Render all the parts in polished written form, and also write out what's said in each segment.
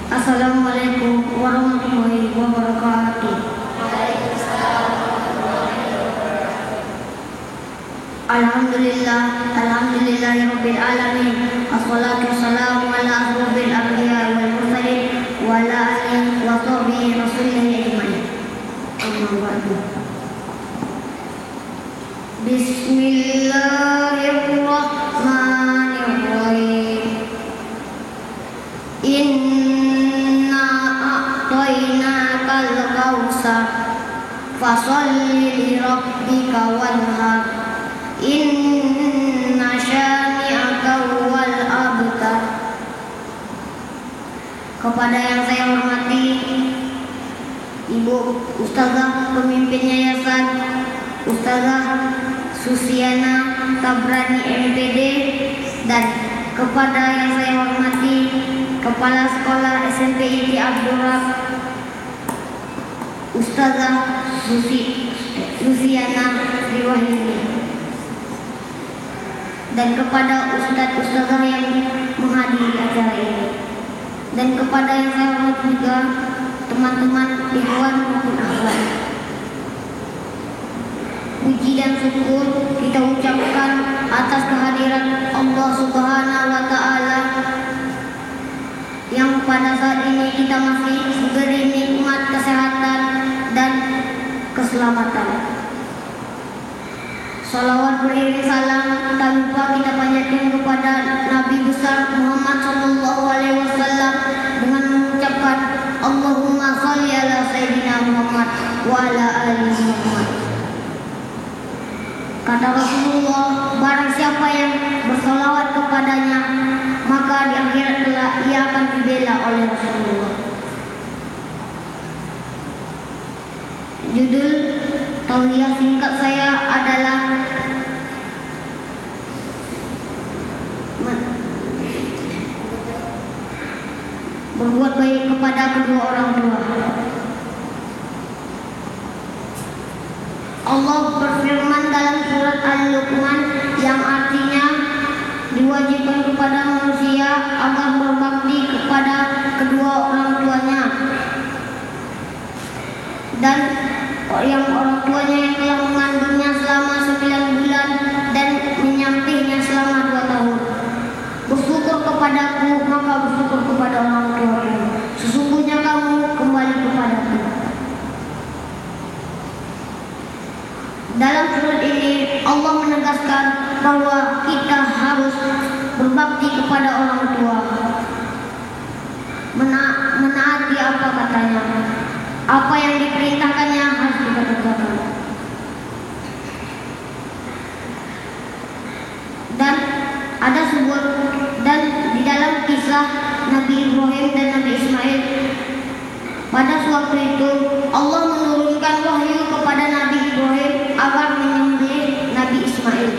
Assalamualaikum warahmatullahi wabarakatuh. Alhamdulillahirabbil alamin. Assalatu wassalamu ala asyrofil anbiya wal mursalin wa ala alihi wa sahbihi rasulillah ajmain. Amma ba'du. Bismillahirrahmanirrahim. Inna a'tainakal kautsar fasholli li rabbika wanhar. Inna syani'aka wal abtar. Kepada yang saya hormati Ibu Ustazah pemimpin yayasan, Ustazah Susiana Tabrani MPD, dan kepada yang saya hormati Kepala Sekolah SMP ITI Abdul Rab, Ustazah Susiana Riwahini, dan kepada ustaz-ustazah yang menghadiri acara ini, dan kepada yang saya hormati juga teman-teman ikhwan maupun akhwat. Puji dan syukur kita ucapkan atas kehadiran Allah Subhanahu wa Ta'ala yang pada saat ini kita masih diberi nikmat kesehatan dan keselamatan. Salawat beriring salam tak lupa kita panjatkan kepada Nabi besar Muhammad sallallahu alaihi wasallam dengan mengucapkan Allahumma shalli ala sayyidina Muhammad wa ala ali Muhammad. Kata Rasulullah, barang siapa yang bersalawat kepadanya, maka di akhirat kelak ia akan dibela oleh Rasulullah. Judul tausiah singkat saya adalah berbuat baik kepada kedua orang tua. Allah berfirman dalam surat Al-Luqman yang artinya diwajibkan kepada manusia agar berbakti kepada kedua orang tuanya, dan yang orang tuanya yang telah mengandungnya selama 9 bulan dan menyampainya selama 2 tahun. Bersyukur kepadaku, maka bersyukur kepada orang tuamu. Sesungguhnya kamu kembali kepadaku. Dalam surat ini Allah menegaskan bahwa kita harus berbakti kepada orang tua, menaati apa katanya, apa yang diperintahkannya harus kita kerjakan. Dan ada sebuah di dalam kisah Nabi Ibrahim dan Nabi Ismail, pada suatu itu Allah menurunkan wahyu kepada Nabi Ibrahim agar menyembelih Nabi Ismail.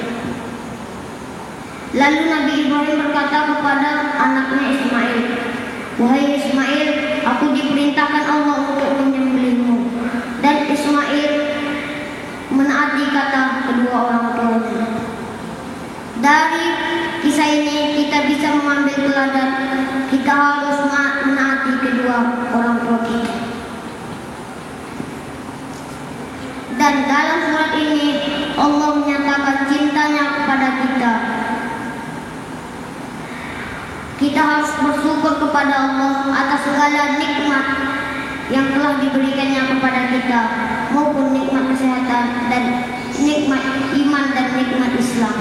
Lalu Nabi Ibrahim berkata kepada anaknya Ismail, "Wahai Ismail, aku diperintahkan Allah untuk menyembelihmu." Dan Ismail menaati kata kedua orang tuanya. Dari kisah ini kita bisa mengambil teladan, kita harus menaati kedua orang tua kita. Dan dalam surat ini Allah menyatakan cintanya kepada kita. Kita harus bersyukur kepada Allah atas segala nikmat yang telah diberikannya kepada kita, maupun nikmat kesehatan dan nikmat iman dan nikmat Islam.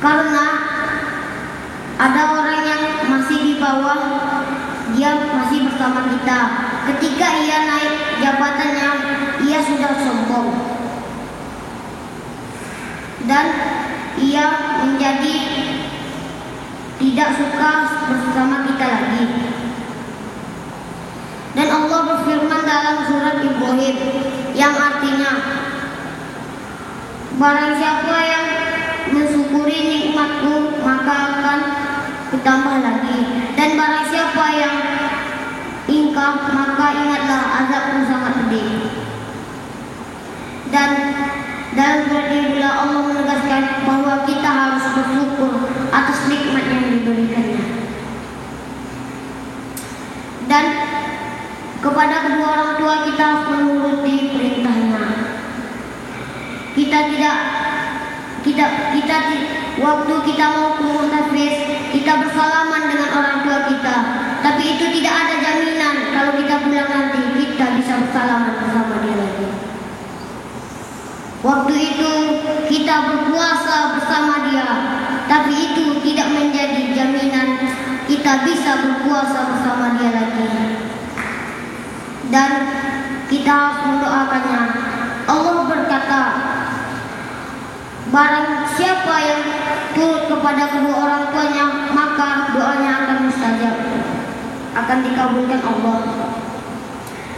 Karena ada orang yang masih di bawah, dia masih bersama kita. Ketika ia naik jabatannya, ia sudah sombong dan ia menjadi tidak suka bersama kita lagi. Dan Allah berfirman dalam surat Ibrahim yang artinya, barang siapa yang mensyukuri nikmatku maka akan ditambah lagi, dan barang siapa yang ingkar maka ingatlah azabku sangat pedih. Dan dalam surat ini pula Allah menegaskan bahwa kita harus bersyukur atas nikmat yang diberikannya. Dan kepada kedua orang tua kita harus menuruti perintahnya. Waktu kita mau ke muhtafis, kita bersalaman dengan orang tua kita. Tapi itu tidak ada jaminan kalau kita pulang nanti kita bisa bersalaman bersama dia lagi. Waktu itu kita berpuasa bersama dia, tapi itu tidak menjadi jaminan kita bisa berpuasa bersama dia lagi. Dan kita harus mendoakannya. Allah berkata, barang siapa yang turut kepada kedua orang tuanya, maka doanya akan mustajab, akan dikabulkan Allah.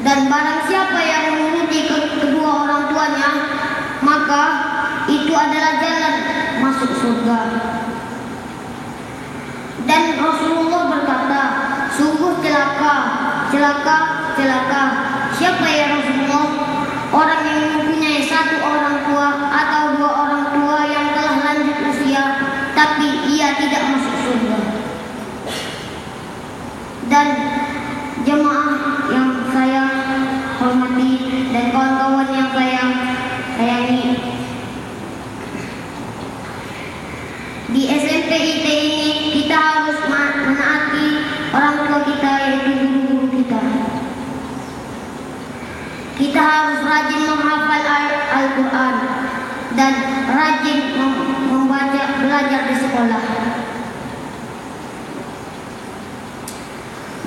Dan barang siapa yang menuruti kedua orang tuanya, maka itu adalah jalan masuk surga. Dan Rasulullah berkata, sungguh celaka, celaka, celaka. Siapa ya Rasulullah? Orang yang mempunyai satu orang tua atau dua orang tua yang telah lanjut usia, tapi ia tidak masuk surga. Dan jemaah yang saya hormati dan kawan-kawan yang saya sayangi, di SMP IT ini kita harus menaati orang tua kita, yaitu guru-guru kita. Kita harus rajin menghafal Al-Quran dan rajin belajar di sekolah.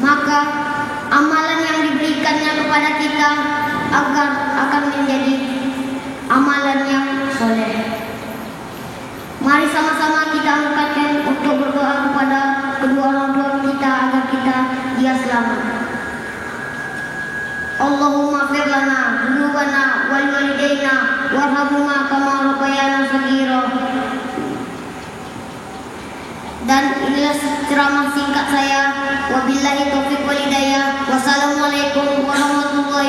Maka amalan yang diberikannya kepada kita akan menjadi amalan yang soleh. Mari sama-sama kita angkatkan untuk berdoa kepada kedua orang tua kita agar dia selamat. Allahumma fir lana dzunubana wal walidaina warhamhuma kama rabbayana shaghira. Dan inilah ceramah singkat saya. Wabillahi taufiq wal hidayah. Wassalamualaikum warahmatullahi